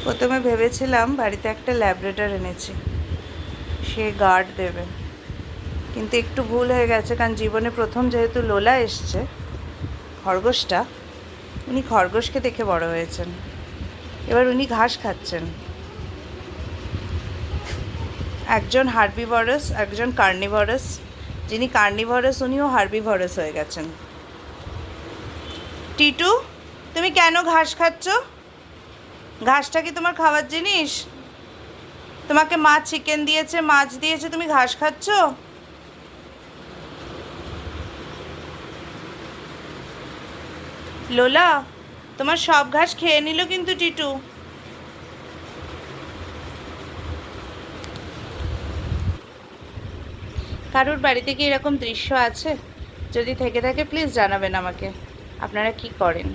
প্রথমে ভেবেছিলাম বাড়িতে একটা ল্যাব্রাডর এনেছি, সে গার্ড দেবে, কিন্তু একটু ভুল হয়ে গেছে। কারণ জীবনে প্রথম যেহেতু লোলা এসছে, খরগোশটা, উনি খরগোশকে দেখে বড় হয়েছেন। এবার উনি ঘাস খাচ্ছেন। একজন হার্বিভরাস, একজন কার্নিভরাস। যিনি কার্নিভরাস উনিও হার্বিভরাস হয়ে গেছেন। টিটু, তুমি কেন ঘাস খাচ্ছ? ঘাসটা কি তোমার খাওয়ার জিনিস? তোমাকে মা চিকেন দিয়েছে, মাছ দিয়েছে, তুমি ঘাস খাচ্ছ? লোলা, তোমার সব ঘাস খেয়ে নিল কিন্তু টিটু। কারোর বাড়িতে কি এরকম দৃশ্য আছে? যদি থেকে থাকে প্লিজ জানাবেন আমাকে, আপনারা কি করেন।